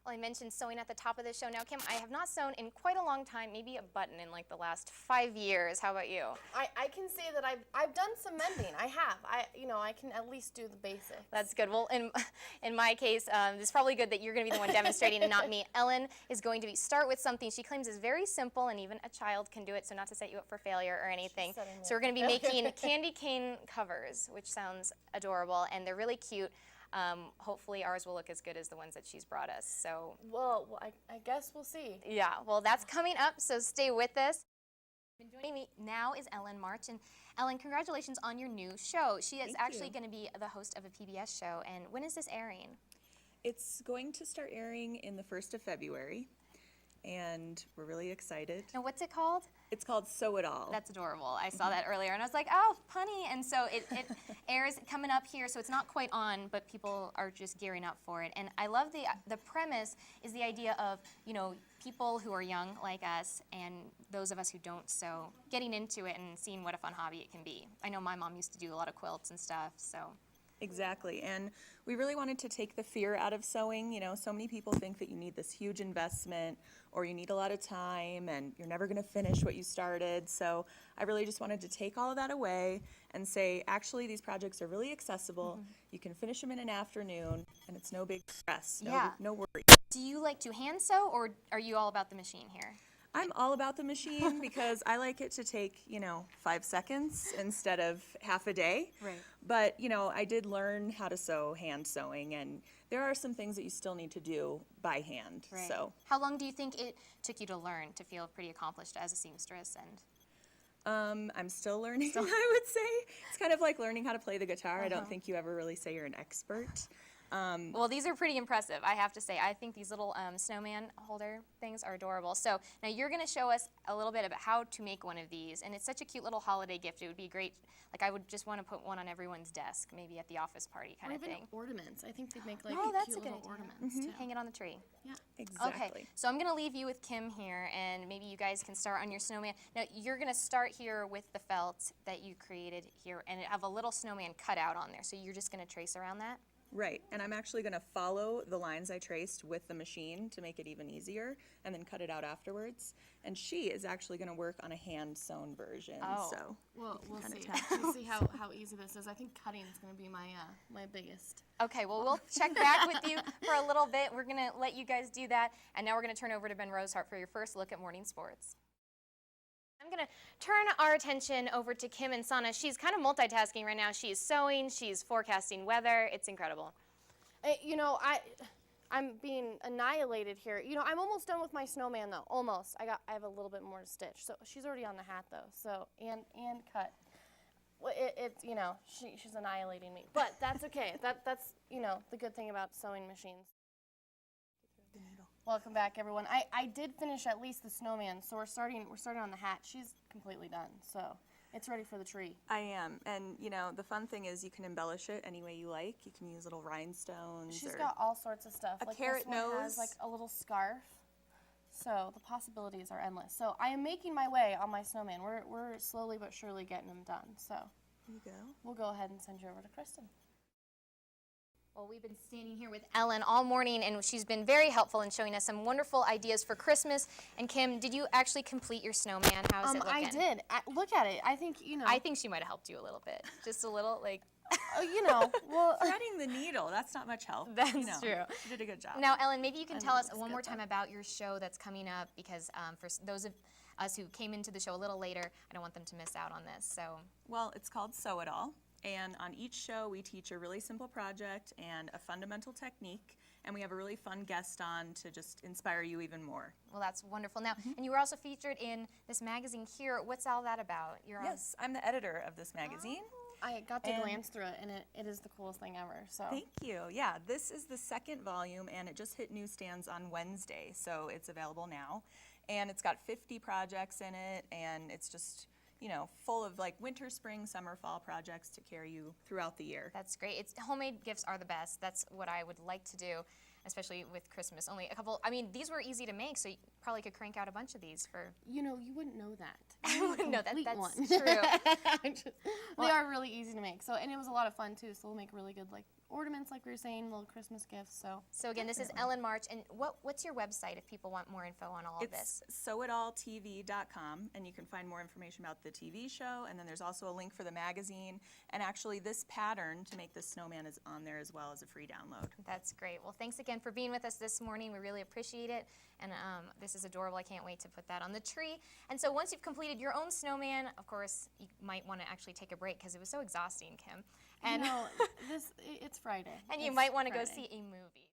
Well, I mentioned sewing at the top of the show. Now, Kim, I have not sewn in quite a long time, maybe a button in like the last 5 years. How about you? I can say that I've done some mending. I have. I can at least do the basics. That's good. Well, in my case, it's probably good that you're going to be the one demonstrating and not me. Ellen is going to start with something she claims is very simple, and even a child can do it, so not to set you up for failure or anything. So we're going to be making candy cane covers, which sounds adorable, and they're really cute. Hopefully ours will look as good as the ones that she's brought us. So, well I guess we'll see. yeah, well, that's coming up, so stay with us. Joining me now is Ellen March, and Ellen, congratulations on your new show. She is actually going to be the host of a PBS show, and when is this airing? It's going to start airing in the 1st of February, and we're really excited. Now, what's it called? It's called Sew It All. That's adorable. I saw that earlier, and I was like, oh, punny. And so it airs coming up here, so it's not quite on, but people are just gearing up for it. And I love the premise is the idea of, you know, people who are young like us and those of us who don't sew, getting into it and seeing what a fun hobby it can be. I know my mom used to do a lot of quilts and stuff, so. Exactly, and we really wanted to take the fear out of sewing. You know, so many people think that you need this huge investment or you need a lot of time and you're never going to finish what you started. So I really just wanted to take all of that away and say, actually, these projects are really accessible. You can finish them in an afternoon, and it's no big stress, no worry. Do you like to hand sew, or are you all about the machine here? I'm all about the machine because I like it to take, 5 seconds instead of half a day. Right. But, I did learn how to sew hand sewing, and there are some things that you still need to do by hand. Right. So, how long do you think it took you to learn to feel pretty accomplished as a seamstress? And I'm still learning, I would say. It's kind of like learning how to play the guitar. I don't think you ever really say you're an expert. Well, these are pretty impressive, I have to say. I think these little snowman holder things are adorable. So now you're going to show us a little bit about how to make one of these, and it's such a cute little holiday gift. It would be great. Like, I would just want to put one on everyone's desk, maybe at the office party kind of thing. Or even ornaments. I think they'd make like that's cute a good little idea. ornaments too. Hang it on the tree. Yeah. Exactly. Okay, so I'm going to leave you with Kim here, and maybe you guys can start on your snowman. Now, you're going to start here with the felt that you created here, and have a little snowman cut out on there. So you're just going to trace around that? Right, and I'm actually going to follow the lines I traced with the machine to make it even easier, and then cut it out afterwards. And she is actually going to work on a hand-sewn version. Oh. So Well, we'll kinda see. tap. We'll see how easy this is. I think cutting is going to be my biggest. Okay, well, we'll check back with you for a little bit. We're going to let you guys do that. And now we're going to turn over to Ben Rosehart for your first look at morning sports. I'm going to turn our attention over to Kim and Sana. She's kind of multitasking right now. She's sewing, she's forecasting weather. It's incredible. I'm being annihilated here. I'm almost done with my snowman though. Almost. I have a little bit more to stitch. So she's already on the hat though. So and cut. Well, she's annihilating me. But that's okay. That's the good thing about sewing machines. Welcome back, everyone. I did finish at least the snowman, so we're starting on the hat. She's completely done, so it's ready for the tree. I am, and the fun thing is you can embellish it any way you like. You can use little rhinestones. She's or got all sorts of stuff. a Like carrot this one has nose. like a little scarf. So the possibilities are endless. So I am making my way on my snowman. We're slowly but surely getting them done. So There you go. we'll go ahead and send you over to Kristen. Well, we've been standing here with Ellen all morning, and she's been very helpful in showing us some wonderful ideas for Christmas. And Kim, did you actually complete your snowman? How's it looking? I did. Look at it. I think I think she might have helped you a little bit, just a little, like. Well, Threading the needle, that's not much help. That's true. She did a good job. Now, Ellen, maybe you can tell us looks one good, more time about your show that's coming up, because for those of us who came into the show a little later, I don't want them to miss out on this. So. Well, it's called Sew It All, and on each show we teach a really simple project and a fundamental technique, and we have a really fun guest on to just inspire you even more. Well, that's wonderful. Now, and you were also featured in this magazine here. What's all that about? You're Yes, I'm the editor of this magazine. I got to glance through it, and it is the coolest thing ever. So Thank you. Yeah, this is the second volume, and it just hit newsstands on Wednesday, so it's available now. And it's got 50 projects in it, and it's just, full of like winter, spring, summer, fall projects to carry you throughout the year. That's great. Homemade gifts are the best. That's what I would like to do, especially with Christmas. Only a couple. I mean, these were easy to make, so you probably could crank out a bunch of these for. you wouldn't know that. I wouldn't know that. That's one. true. They are really easy to make. So and it was a lot of fun too. So we'll make really good like ornaments, like we were saying, little Christmas gifts. So again, this is Ellen March, and what's your website if people want more info on all of this? It's sewitalltv.com, and you can find more information about the TV show, and then there's also a link for the magazine, and actually this pattern to make this snowman is on there as well as a free download. That's great. Well, thanks again for being with us this morning. We really appreciate it, and this is adorable. I can't wait to put that on the tree. And so once you've completed your own snowman, of course, you might want to actually take a break because it was so exhausting, Kim. And no, it's Friday. and you It's might want to go Friday. see a movie.